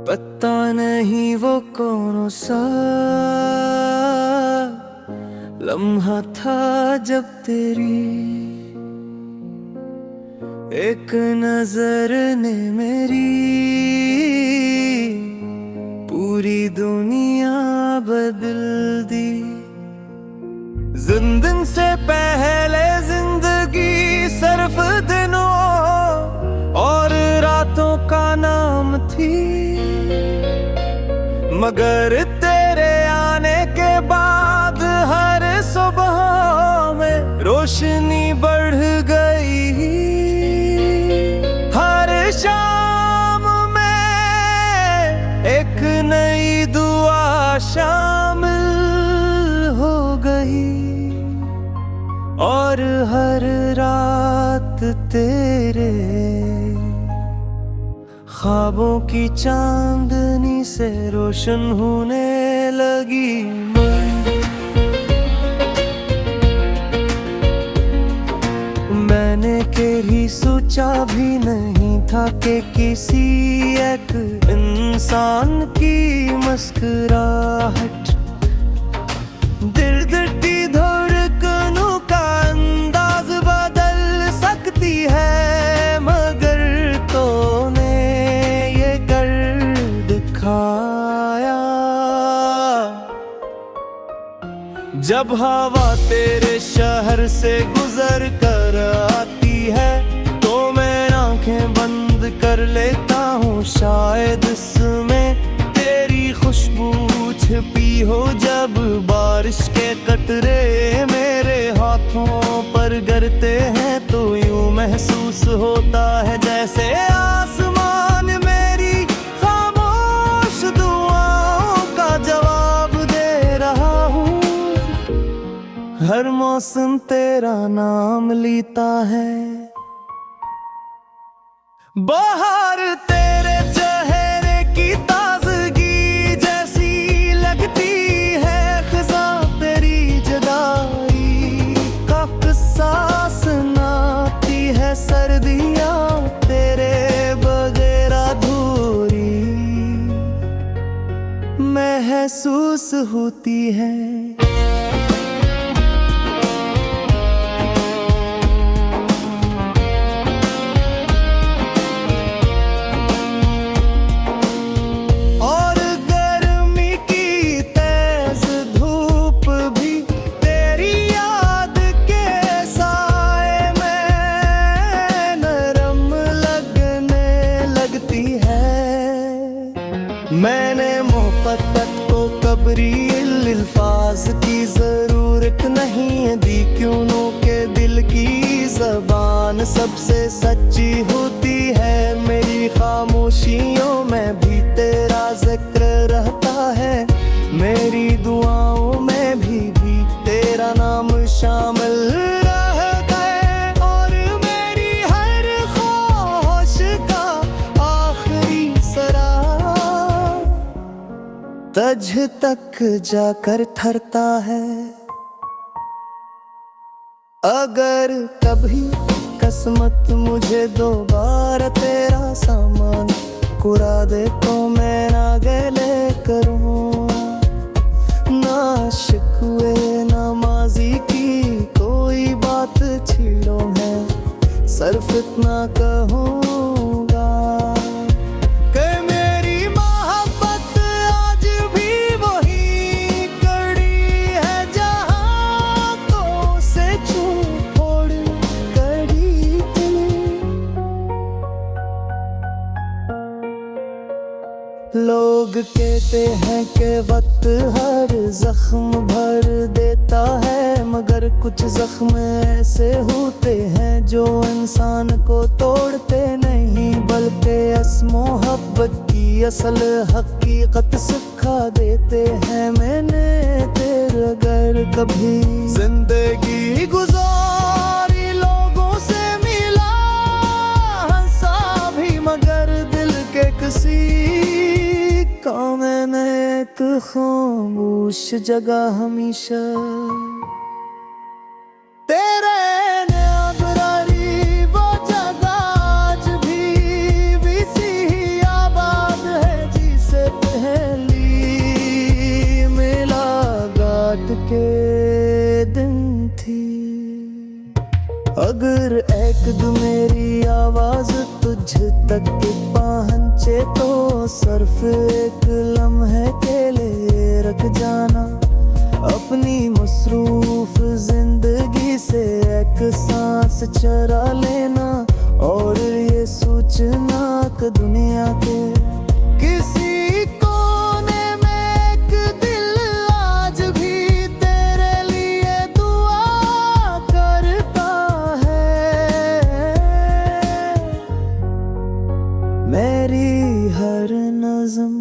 पता नहीं वो कौन सा लम्हा था जब तेरी एक नजर ने मेरी पूरी दुनिया बदल दी। जिंदगी से पहले जिंदगी सिर्फ दिनों और रातों का नाम थी, मगर तेरे आने के बाद हर सुबह में रोशनी बढ़ गई। हर शाम में एक नई दुआ शामिल हो गई और हर रात तेरे ख्वाबों की चांदनी से रोशन होने लगी। मैंने कभी सोचा भी नहीं था कि किसी एक इंसान की मुस्कुराहट दिल की धड़कनों का अंदाज बदल सकती है, मगर तूने ये कर दिखाया। जब हवा तेरे शहर से गुजर कर आती है तो मैं आंखें बंद कर लेता हूँ, शायद इसमें तेरी खुशबू छिपी हो। जब बारिश के कतरे मेरे हाथों पर गिरते हैं तो यूं महसूस होता है जैसे आसमान मेरी खामोश दुआओं का जवाब दे रहा हूँ। हर मौसम तेरा नाम लेता है, बाहर तेरे चेहरे की ताजगी जैसी लगती है, खिज़ां तेरी जुदाई का किस्सा सुनाती है, सर्दियाँ तेरे बगैर अधूरी महसूस होती है। मैंने मोहब्बत को कबरी अल्फाज की जरूरत नहीं दी, क्यों के दिल की जबान सबसे सच्ची होती है। मेरी खामोशियों में भी तेरा जिक्र रहता है, मेरी दुआओं में भी तेरा नाम शामिल तज तक जाकर ठहरता है। अगर कभी किस्मत मुझे दोबारा तेरा सामान कुरा दे तो मैं ना गले करूं, ना शिकवे ना माजी की कोई बात छीलो मैं सिर्फ इतना कहूँगा कि मेरी मोहब्बत आज भी वही कड़ी है जहाँ तो से छोड़ कड़ी थी। लोग कहते हैं कि वक्त हर जख्म भर देता है, मगर कुछ जख्म ऐसे होते हैं जो इंसान को तोड़ते नहीं, बल्कि इस मोहब्बत की असल हकीकत सिखा देते हैं। मैंने तेरे घर कभी जिंदगी गुजारी, लोगों से मिला हंसा भी, मगर दिल के किसी का मैंने एक खामोश जगह हमेशा तेरे न्यागरारी वो जगह आज भी सी आबाद है, जिस के दिन थी। अगर एक दो मेरी आवाज तुझ तक पहुंचे तो सिर्फ एक लम्हे के लिए रख जाना। अपनी मसरूफ जिंदगी से एक सांस चरा लेना और ये सोचना कि दुनिया के किसी कोने में एक दिल आज भी तेरे लिए दुआ करता है। मेरी हर नज़्म,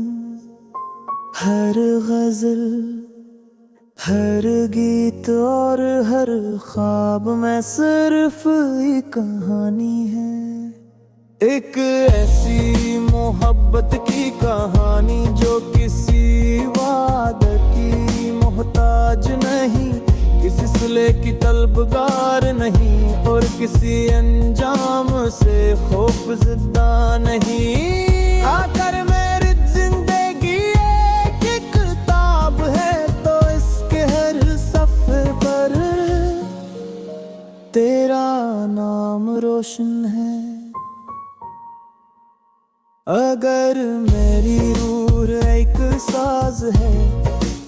हर गज़ल, हर गीत और हर ख्वाब में सिर्फ एक कहानी है। एक ऐसी मोहब्बत की कहानी जो किसी वादे की मोहताज नहीं, किसी सिले की तलबगार नहीं और किसी अंजाम से खौफज़दा नहीं। आकर मेरी जिंदगी एक किताब है तो इसके हर सफ़े पर तेरा नाम रोशन है। अगर मेरी रूह एक साज है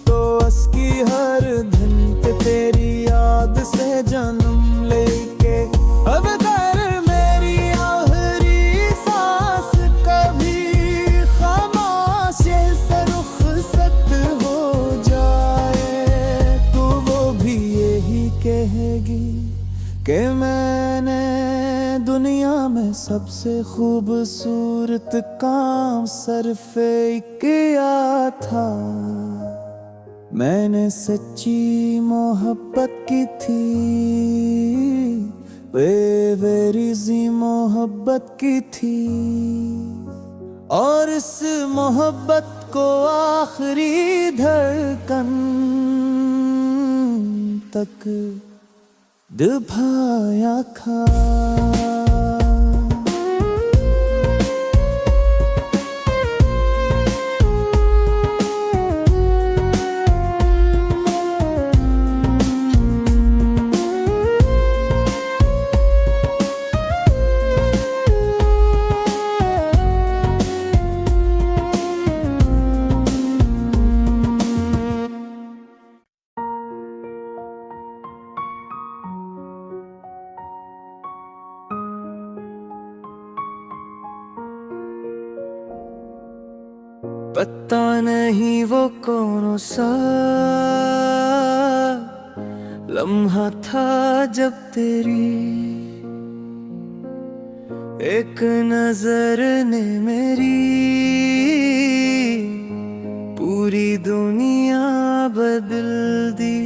तो उसकी हर धुन पे तेरी याद से जन्म लेके। अब अगर मेरी आखिरी सांस कभी खामोशी से रुखसत हो जाए तो वो भी यही कहेगी कि मैंने दुनिया में सबसे खूबसूरत काम सिर्फ किया था। मैंने सच्ची मोहब्बत की थी, बेवरीज़ी मोहब्बत की थी और इस मोहब्बत को आखिरी धड़कन तक दबाया था। पता नहीं वो कौन सा लम्हा था जब तेरी एक नजर ने मेरी पूरी दुनिया बदल दी।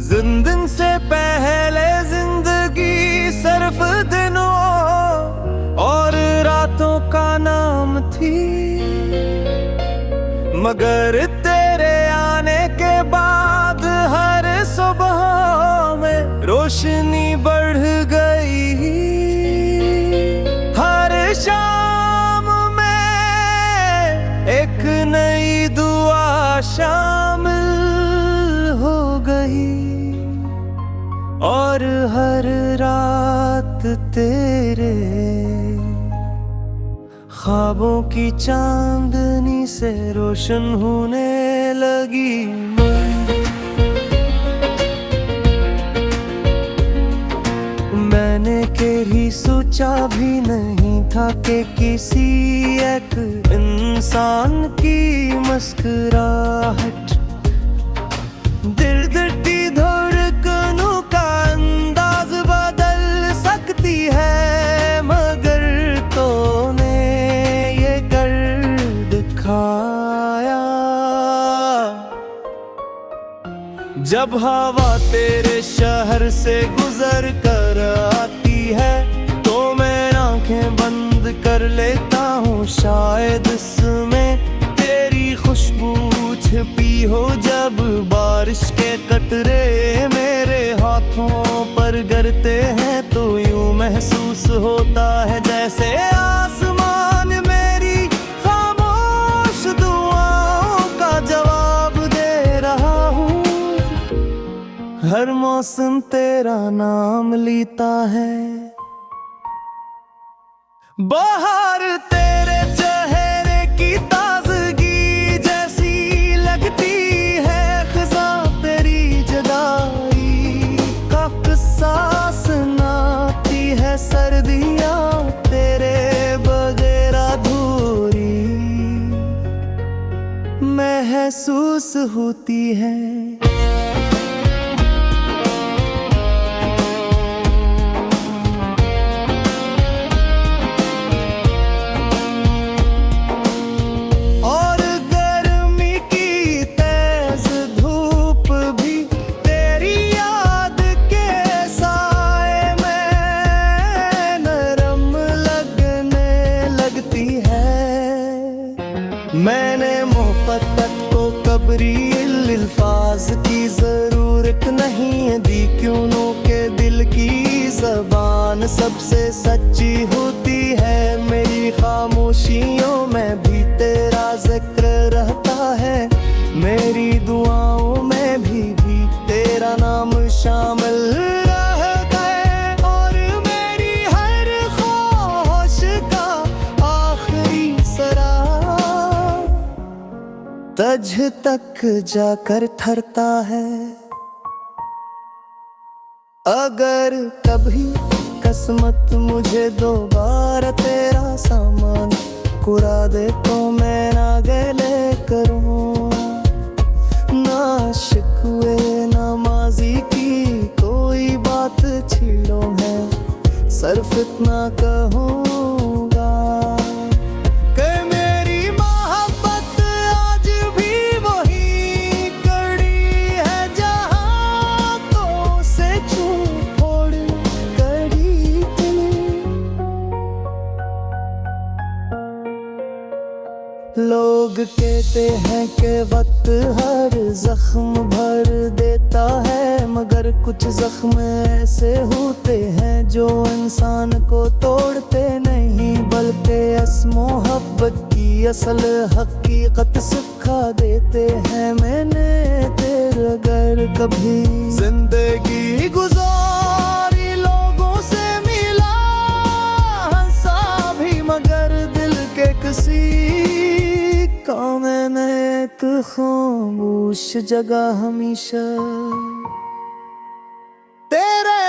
जिंदगी से पहले जिंदगी सिर्फ दिनों और रातों का नाम थी, मगर तेरे आने के बाद हर सुबह में रोशनी बढ़ गई। हर शाम में एक नई दुआ शामिल हो गई और हर रात तेरे ख्वाबों की चांदनी से रोशन होने लगी। मैंने कभी सोचा भी नहीं था कि किसी एक इंसान की मुस्कुराहट दिल दर्दी धड़कनों का अंदाज बदल सकती है। मगर तूने ये कर दिखाया। जब हवा तेरे शहर से गुजर कर आती है तो मैं आंखें बंद कर लेता हूँ, शायद इसमें तेरी खुशबू छिपी हो। जब बारिश के कतरे मेरे हाथों पर गिरते हैं तो यूं महसूस होता है जैसे आसमान मेरी खामोश दुआओं का जवाब दे रहा हूँ। हर मौसम तेरा नाम लेता है। बाहर तेरे चेहरे की ताजगी जैसी लगती है, खज़ां तेरी जुदाई का किस्सा सुनाती है। सर्दियाँ तेरे बगैर अधूरी महसूस होती है। मैंने मोहब्बत को कबरी अल्फाज की जरूरत नहीं दी, क्यों के दिल की जबान सबसे सच्ची होती है। मेरी खामोशियों में भी तेरा जिक्र रहता है, मेरी दुआओं में भी तेरा नाम शामिल रह गए। और मेरी हर ख्वाहिश का आखिरी सरा तज तक जाकर ठहरता है। अगर कभी किस्मत मुझे दोबारा तेरा सामान कुरा दे तो मैं ना गले करूं, ना शिकवे ना माजी की कोई बात छीड़ो, मैं सिर्फ इतना कहूँगा कि मेरी मोहब्बत आज भी वही कड़ी है जहाँ तो से छोड़ कड़ी थी। लोग कहते हैं कि वक्त हर जख्म भर देता है, मगर कुछ जख्म ऐसे होते हैं जो इंसान को तोड़ते नहीं, बल्कि इस मोहब्बत की असल हकीकत सिखा देते हैं। मैंने तेरे अगर कभी जिंदगी गुजारी, लोगों से मिला हंसा भी, मगर दिल के किसी मैंने एक खामोश जगह हमेशा तेरे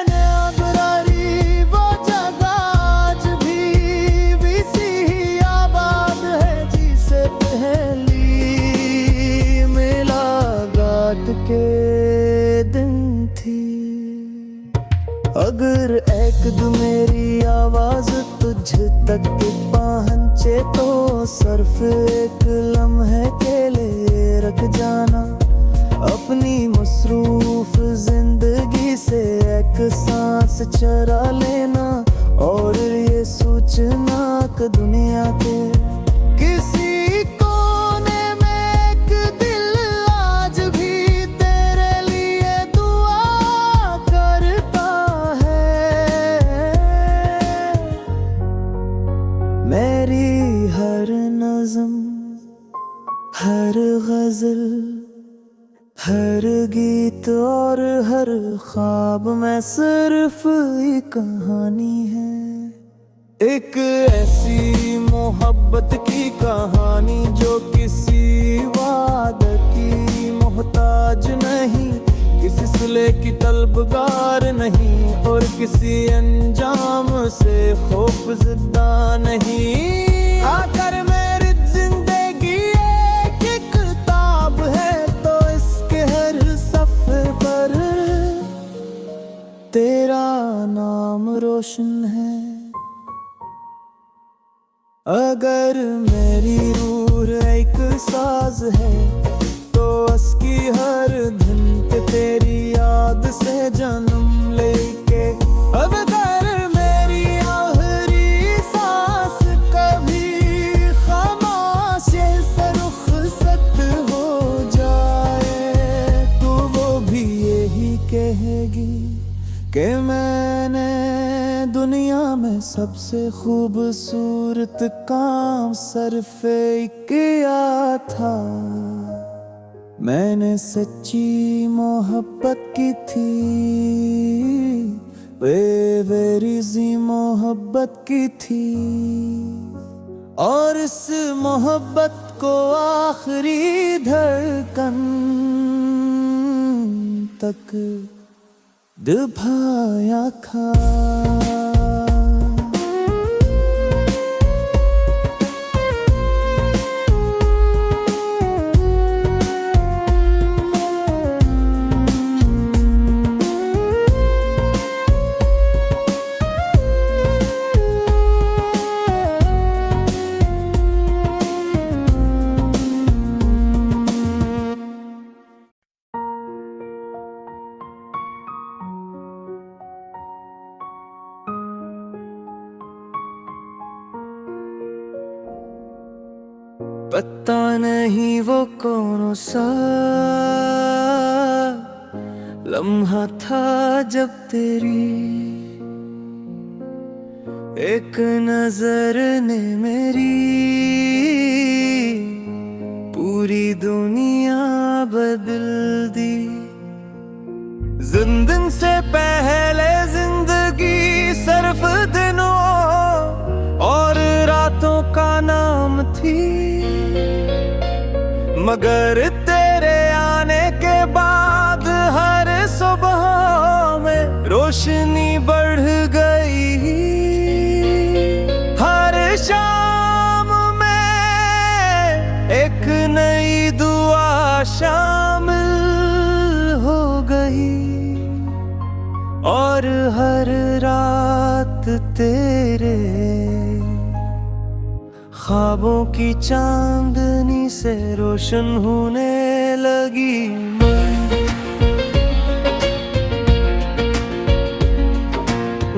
नाबरारी वो जगह आज भी सी आबाद है, जिसे पहली मुलाकात के दिन थी। अगर एक दो मेरी आवाज तुझ तक पहुंचे तो सिर्फ एक लम्हे के लिए रख जाना, अपनी मसरूफ जिंदगी से एक सांस चरा लेना, और ये सोचना कि दुनिया के किसी कोने में एक दिल आज भी तेरे लिए दुआ करता है। मेरी हर नज़म, हर गज़ल, हर गीत और हर ख्वाब में सिर्फ एक कहानी है, एक ऐसी मोहब्बत की कहानी जो किसी वादे की मोहताज नहीं, किसी सिले की तलबगार नहीं, और किसी अंजाम से खौफज़दा नहीं। आकर मेरी जिंदगी एक किताब है, तो इसके हर सफ़े पर तेरा नाम रोशन है। अगर मेरी रूह एक साज है तो उसकी हर धुन पे तेरी याद से जन्म लेके, अब अगर मेरी आखिरी सांस कभी खामोशी से रुखसत हो जाए तो वो भी यही कहेगी कि मैंने दुनिया में सबसे खूबसूरत काम सिर्फ किया था। मैंने सच्ची मोहब्बत की थी, बेवरीज़ी मोहब्बत की थी, और इस मोहब्बत को आखिरी धड़कन तक दबाया था। पता नहीं वो कौन सा लम्हा था जब तेरी एक नजर ने मेरी पूरी दुनिया बदल दी। जिंदगी से पहले जिंदगी सिर्फ दिनों और रातों का नाम थी, मगर तेरे आने के बाद हर सुबह में रोशनी बढ़ गई। हर शाम में एक नई दुआ शामिल हो गई, और हर रात तेरे ख्वाबों की चांदनी से रोशन होने लगी।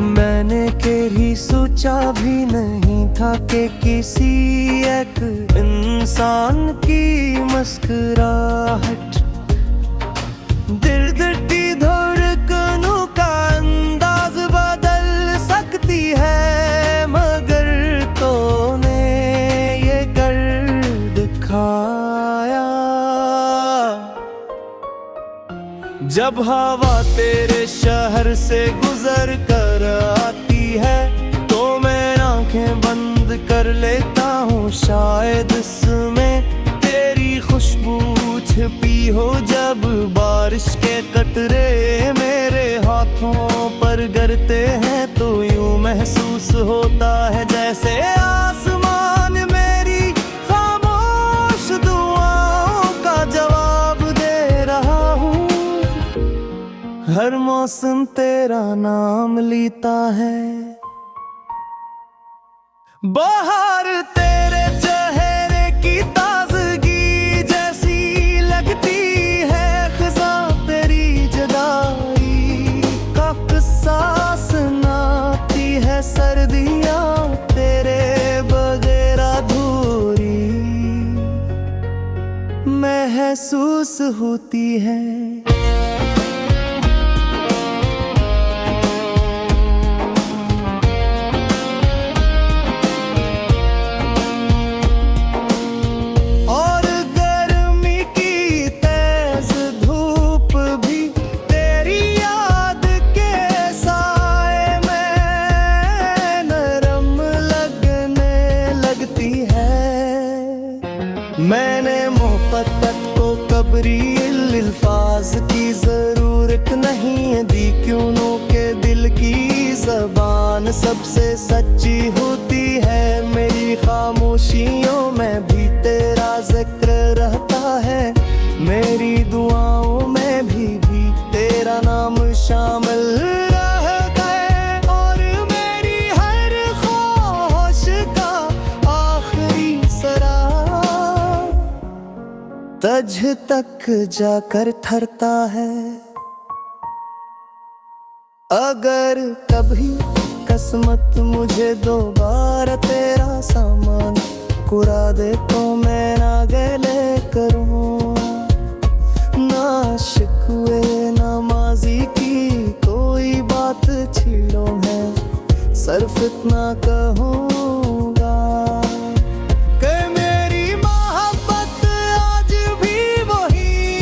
मैंने कभी सोचा भी नहीं था कि किसी एक इंसान की मुस्कुराहट दिल दटी धड़कनों का अंदाज बदल सकती है, मगर तूने ये कर दिखाया। जब हवा तेरे शहर से गुजर कर आती है तो मैं आंखें बंद कर लेता हूँ, शायद इसमें तेरी खुशबू छिपी हो। जब बारिश के कतरे मेरे हाथों पर गिरते हैं तो यूं महसूस होता है जैसे आसमान मेरी खामोश दुआओं का जवाब दे रहा हूँ। हर मौसम तेरा नाम लेता है, बाहर तेरे चेहरे की ताजगी जैसी लगती है, खिज़ां तेरी जुदाई का किस्सा सुनाती है, सर्दियाँ तेरे बगैर अधूरी महसूस होती है। मैंने मोहब्बत को कबरी अल्फाज की जरूरत नहीं दी, क्यों के दिल की जबान सबसे सच्ची होती है। मेरी खामोशियों में भी तेरा जिक्र रहता है, मेरी दुआओं में भी तेरा नाम शामिल रह गए, और मेरी हर ख्वाहिश का आखिरी सरा तुझ तक जाकर ठहरता है। अगर कभी किस्मत मुझे दोबारा तेरा सामान कुरा दे तो मैं ना गले करूं, ना शिकवे ना माजी की कोई बात छीड़ो, मैं सिर्फ इतना कहूँगा कि मेरी मोहब्बत आज भी वही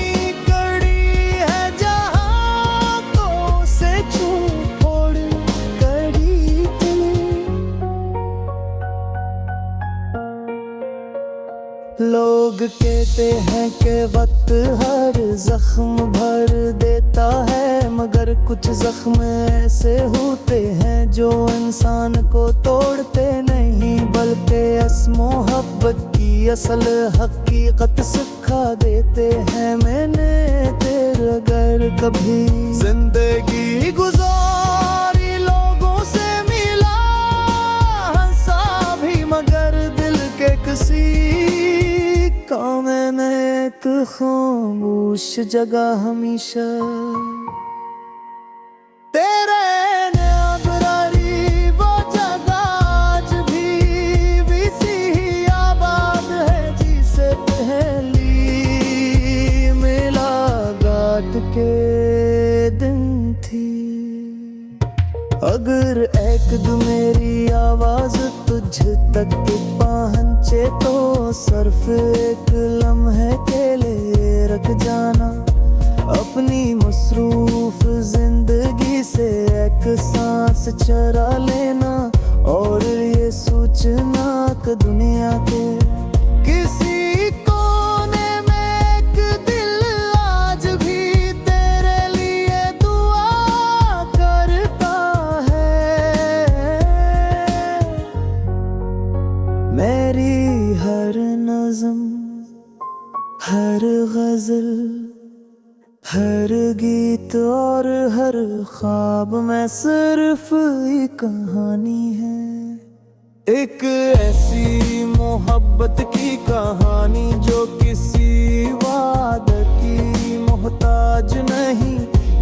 कहते हैं कि वक्त हर जख्म भर देता है, मगर कुछ जख्म ऐसे होते हैं जो इंसान को तोड़ते नहीं, बल्कि इस मोहब्बत की असल हकीकत सिखा देते हैं। मैंने तेरे अगर कभी जिंदगी गुजारी, लोगों से मिला, हंसा भी मगर दिल के किसी का मैंने एक खामोश जगह हमेशा तेरे न्याबरारी वो जगह आज भी वैसी ही आबाद है जिसे पहली मुलाकात के दिन थी। अगर एक दो मेरी आवाज तुझ तक पहुंचे तो सिर्फ एक लम्हे के लिए रख जाना, अपनी मसरूफ जिंदगी से एक सांस चरा लेना, और ये सोचना कि दुनिया के किसी कोने में एक दिल आज भी तेरे लिए दुआ करता है। मेरी हर नज़्म, हर गज़ल, हर गीत और हर ख्वाब में सिर्फ एक कहानी है, एक ऐसी मोहब्बत की कहानी जो किसी वादे की मोहताज नहीं,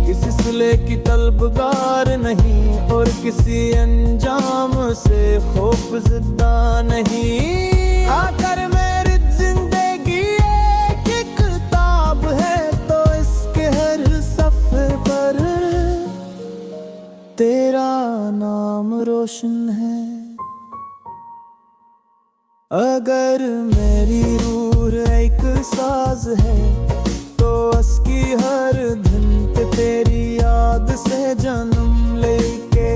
किसी सिले की तलबगार नहीं, और किसी अंजाम से खौफज़दा नहीं। आकर मेरी जिंदगी एक किताब है तो इसके हर सफ़े पर तेरा नाम रोशन है। अगर मेरी रूह एक साज है तो उसकी हर धुन पे तेरी याद से जन्म लेके,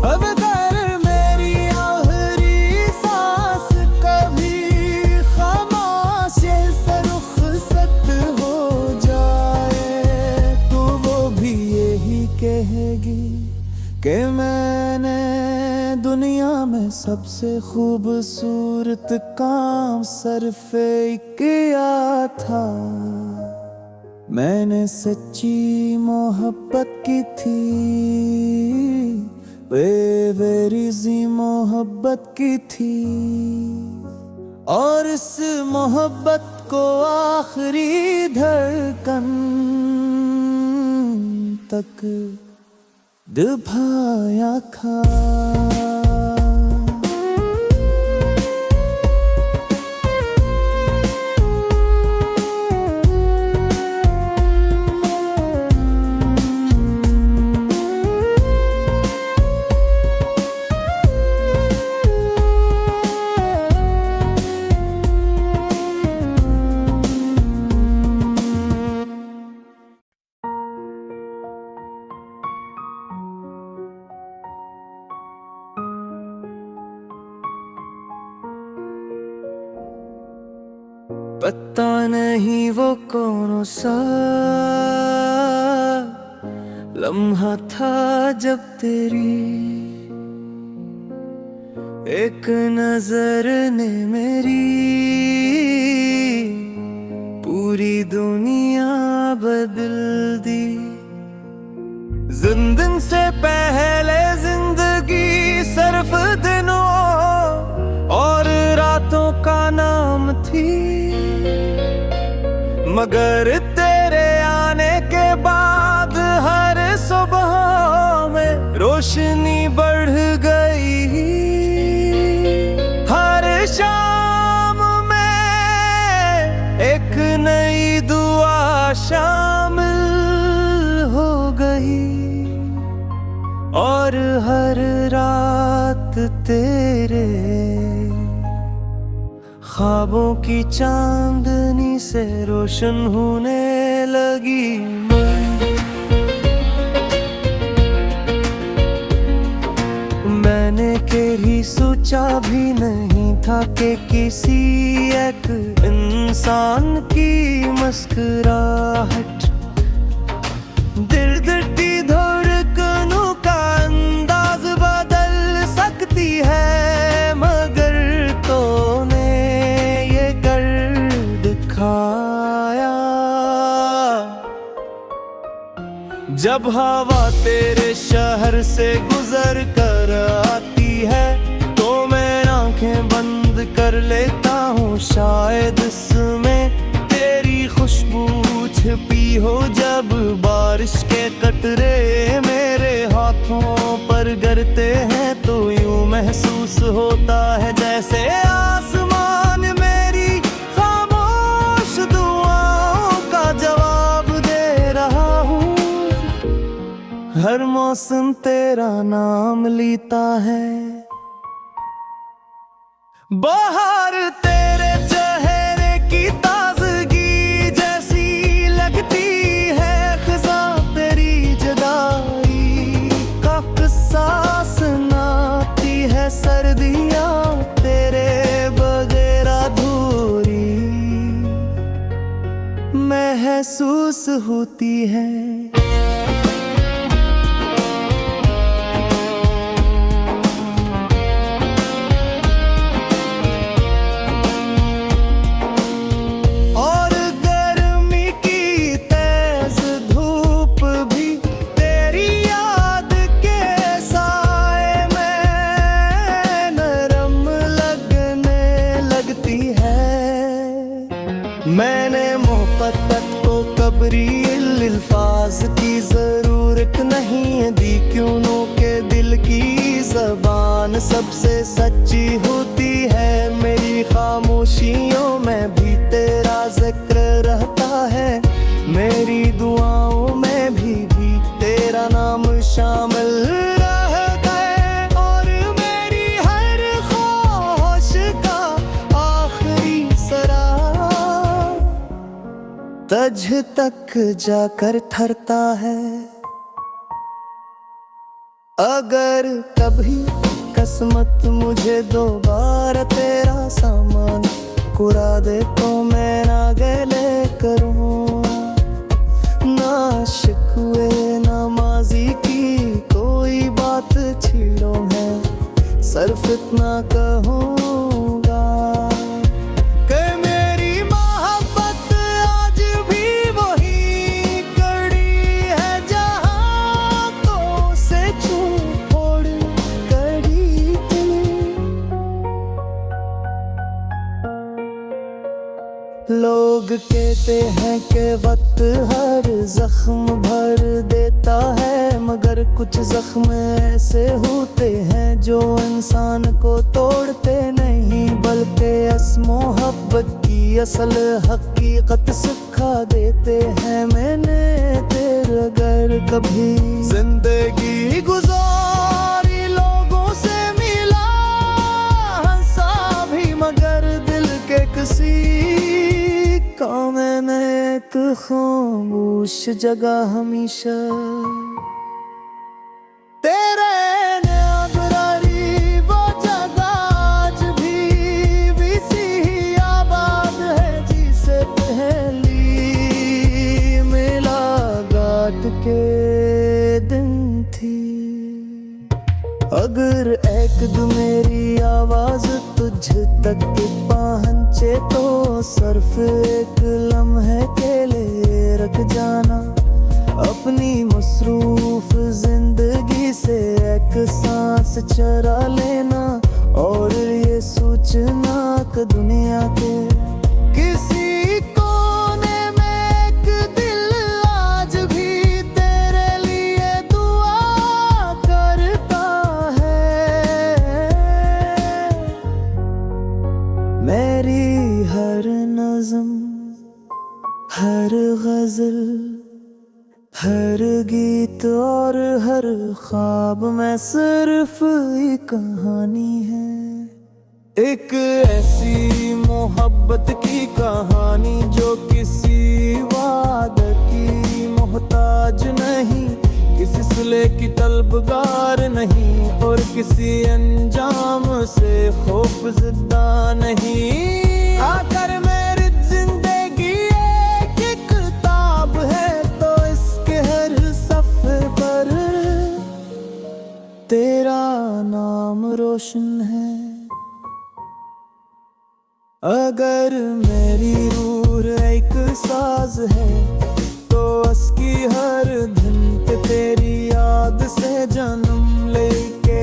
अब कर मेरी आखिरी सांस कभी खामोशी से रुखसत हो जाए तो वो भी यही कहेगी कि मैंने दुनिया में सबसे खूबसूरत काम सिर्फ किया था। मैंने सच्ची मोहब्बत की थी, बेवरीज़ी मोहब्बत की थी, और इस मोहब्बत को आखिरी धड़कन तक दबाया था। पता नहीं वो कौन सा लम्हा था जब तेरी एक नजर ने मेरी पूरी दुनिया बदल दी। जिंदगी से पहले जिंदगी सिर्फ दिनों और रातों का नाम थी, मगर तेरे आने के बाद हर सुबह में रोशनी बढ़ गई, हर शाम में एक नई दुआ शामिल हो गई, और हर रात तेरे ख्वाबों की चांदनी से रोशन होने लगी। मैंने कभी सोचा भी नहीं था कि किसी एक इंसान की मुस्कुराहट दिल की धड़कनों का अंदाज बदल सकती है, मगर तूने ये कर दिखाया। जब हवा तेरे शहर से गुजर कर आती है तो मैं आंखें बंद कर लेता हूँ, शायद इसमें तेरी खुशबू छिपी हो। जब बारिश के कतरे मेरे हाथों पर गिरते हैं तो यूं महसूस होता है जैसे आसमान मेरी खामोश दुआओं का जवाब दे रहा हूँ। हर मौसम तेरा नाम लेता है, बाहर तेरे चेहरे की ताजगी जैसी लगती है, खिज़ां तेरी जुदाई का किस्सा सुनाती है, सर्दियाँ तेरे बगैर अधूरी महसूस होती है। मैंने मोहब्बत को कबरी अल्फाज की जरूरत नहीं दी, क्यों के दिल की जबान सबसे सच्ची होती है। मेरी खामोशियों में भी तेरा जिक्र रहता है, मेरी दुआओं में भी तेरा नाम शामिल रह गए, और मेरी हर ख्वाहिश का आखिरी सरा तज तक जाकर ठहरता है। अगर कभी किस्मत मुझे दोबारा तेरा सामान कुरा दे तो मैं ना गले करूं, ना शिकवे ना माजी की कोई बात छीड़ो, मैं सिर्फ इतना कहूँगा कि मेरी मोहब्बत आज भी वही कड़ी है जहाँ तो से छोड़ कड़ी थी। लोग कहते हैं कि वक्त हर जख्म भर देता है, मगर कुछ जख्म ऐसे होते हैं जो इंसान को तोड़ते नहीं, बल्कि इस मोहब्बत की असल हकीकत सिखा देते हैं। मैंने तेरे घर कभी जिंदगी गुजारी, लोगों से मिला हंसा भी, मगर दिल के किसी काम में एक खामोश जगह हमेशा तेरे न्यागरारी, वो जगह आज भी सी ही आबाद है जिसे पहली मुलाकात के दिन थी। अगर एक दो मेरी आवाज तुझ तक पहुंचे तो सिर्फ एक लम्हे के लिए रख जाना, अपनी मसरूफ जिंदगी से एक सांस चरा लेना, और ये सोचना कि दुनिया के किसी कोने में एक दिल आज भी तेरे लिए दुआ करता है। मेरी हर नज़म, हर गज़ल, हर गीत और हर ख्वाब में सिर्फ एक कहानी है, एक ऐसी मोहब्बत की कहानी जो किसी वादे की मोहताज नहीं, किसी सिले की तलबगार नहीं, और किसी अंजाम से खौफ ज़दा नहीं। आकर मेरी रोशन है। अगर मेरी रूह एक साज है तो उसकी हर धुन पे तेरी याद से जन्म लेके।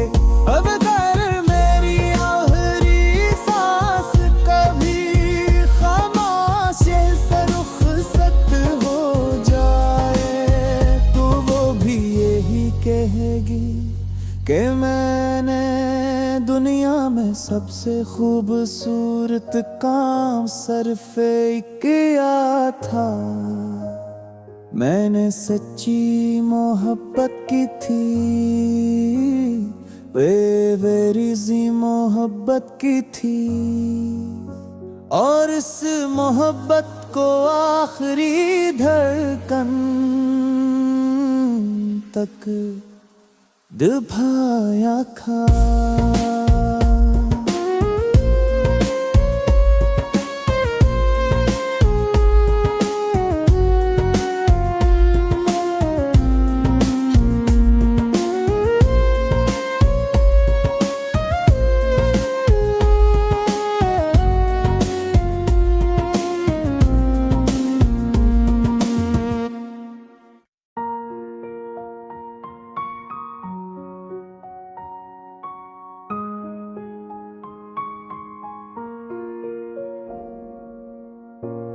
अब कर मेरी आखिरी सांस कभी खामोश से रुखसत हो जाए तो वो भी यही कहेगी कि मैंने दुनिया में सबसे खूबसूरत काम सिर्फ किया था। मैंने सच्ची मोहब्बत की थी, बेगरज़ी मोहब्बत की थी, और इस मोहब्बत को आखिरी धड़कन तक दबाया था।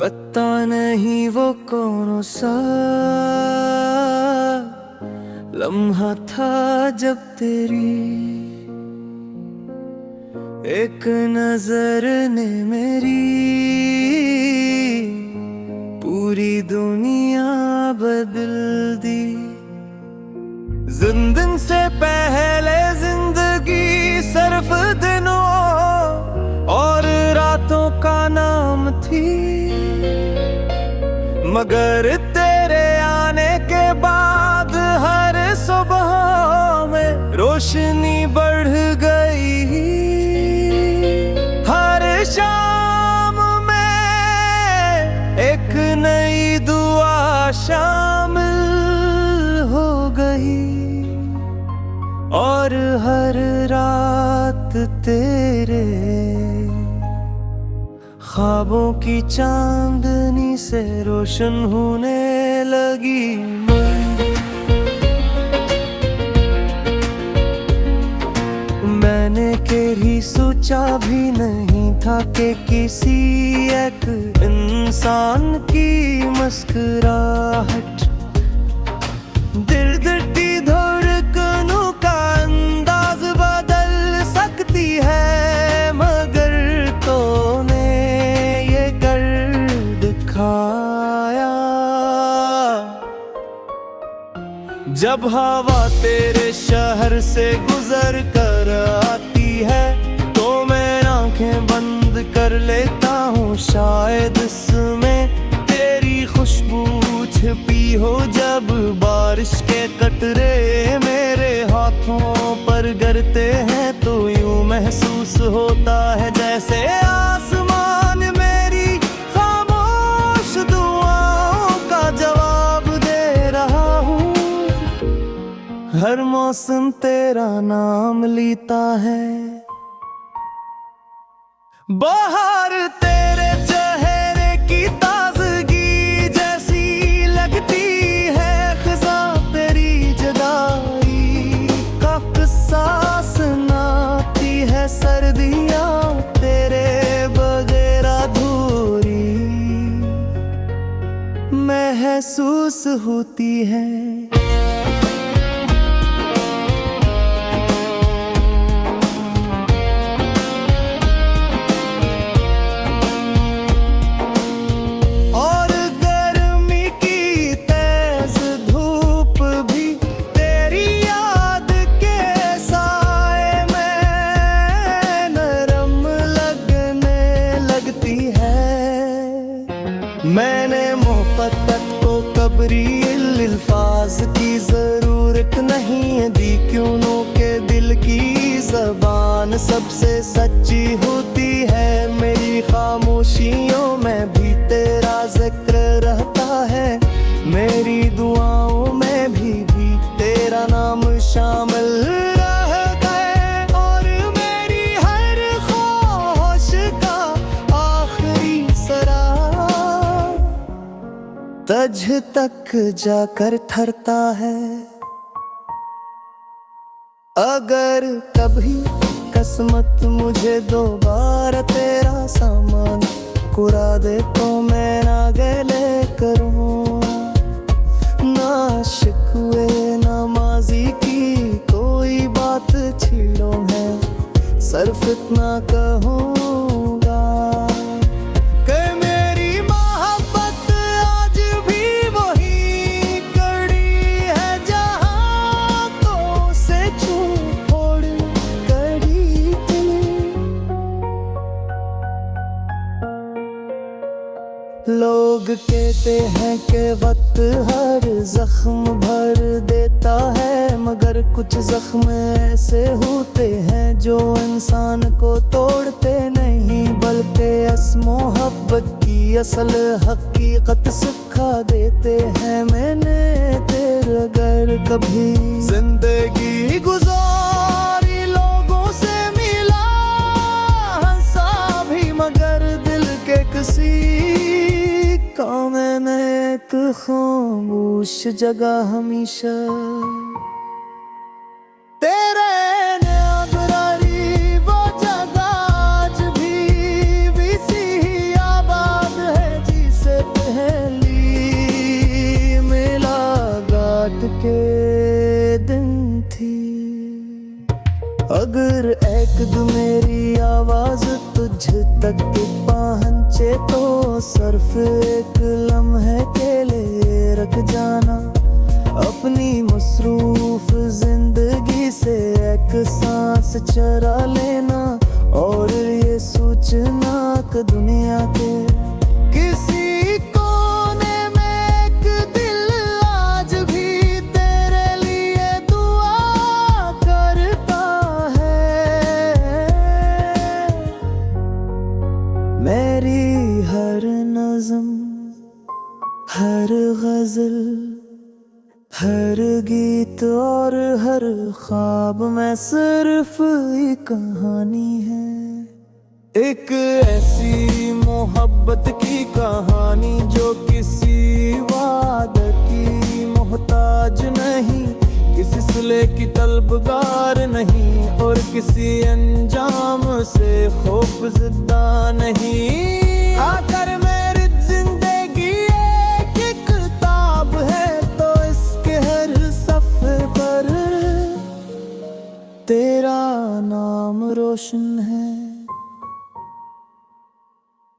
पता नहीं वो कौन सा लम्हा था जब तेरी एक नजर ने मेरी पूरी दुनिया बदल दी। जिंदगी से पहले जिंदगी सिर्फ दिनों और रातों का नाम थी, मगर तेरे आने के बाद हर सुबह में रोशनी बढ़ गई। हर शाम में एक नई दुआ शामिल हो गई, और हर रात तेरे ख्वाबों की चांदनी से रोशन होने लगी। मैंने कभी सोचा भी नहीं था कि किसी एक इंसान की मुस्कुराहट दिल-दिल धड़कनों का अंदाज बदल सकती है, मगर तूने ये कर दिखाया। जब हवा तेरे शहर से गुजर कर आती है तो मैं आंखें बंद कर लेता हूँ, शायद इसमें तेरी खुशबू छिपी हो। जब बारिश के कतरे मेरे हाथों पर गिरते हैं तो यूं महसूस होता है जैसे आसमान मेरी खामोश दुआओं का जवाब दे रहा हूँ। हर मौसम तेरा नाम लेता है, बाहर तेरे चेहरे की ताजगी जैसी लगती है, खिज़ां तेरी जुदाई का किस्सा सुनाती है, सर्दियाँ तेरे बगैर अधूरी महसूस होती है। मैंने मोहब्बत को कबरी अल्फाज की जरूरत नहीं दी, क्यों के दिल की जबान सबसे सच्ची होती है। मेरी खामोशियों में भी तेरा जिक्र रहता है, मेरी दुआओं में भी तेरा नाम शामिल रह गए, और तज तक जाकर ठहरता है। अगर कभी किस्मत मुझे दोबारा तेरा सामान कुरा दे तो मैं ना गले करूं, ना शिकवे ना माजी की कोई बात छीड़ो, मैं सिर्फ इतना कहूँगा कि मेरी मोहब्बत आज भी वही कड़ी है जहाँ तो से छू छोड़ कड़ी थी। लोग कहते हैं कि वक्त हर जख्म भर देता है, मगर कुछ जख्म ऐसे होते हैं जो इंसान को तोड़ते नहीं, बल्कि इस मोहब्बत की असल हकीकत सिखा देते हैं। मैंने तेरे अगर कभी जिंदगी गुजारी, लोगों से मिला हंसा भी, मगर दिल के किसी का मैंने एक खामोश जगह हमेशा तेरे न्यागरारी वो जगह आज भी सी आबाद है, जिसे पहली मुलाकात के दिन थी। अगर एक दो मेरी आवाज तुझ तक पहुंचे तो सिर्फ एक लम्हे के लिए रख जाना, अपनी मसरूफ जिंदगी से एक सांस चरा लेना, और ये सोचना कि दुनिया के किसी कोने में एक दिल आज भी तेरे लिए दुआ करता है। मेरी हर नज़म, हर गज़ल, हर गीत और हर ख्वाब में सिर्फ एक कहानी है, एक ऐसी मोहब्बत की कहानी जो किसी वादे की मोहताज नहीं, किसी सिले की तलबगार नहीं, और किसी अंजाम से खौफज़दा नहीं। आकर मेरी जिंदगी एक किताब है, तो इसके हर सफ़े पर तेरा नाम रोशन है।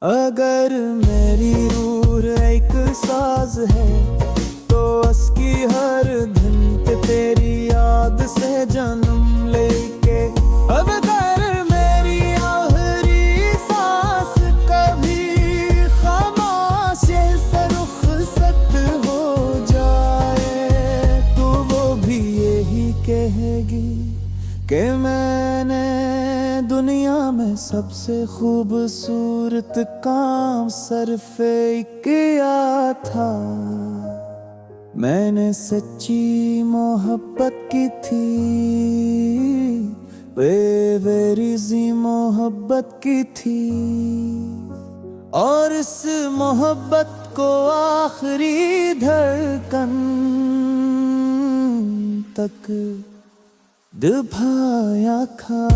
अगर मेरी रूह एक साज है तो उसकी हर धुन पे तेरी याद से जन्म लेके, अब अगर मेरी आखिरी सांस कभी खामोशी से रुखसत हो जाए तो वो भी यही कहेगी कि मैंने दुनिया में सबसे खूबसूरत काम सिर्फ एक किया था। मैंने सच्ची मोहब्बत की थी, बेवरीज़ी मोहब्बत की थी, और इस मोहब्बत को आखिरी धड़कन तक दबाया खा।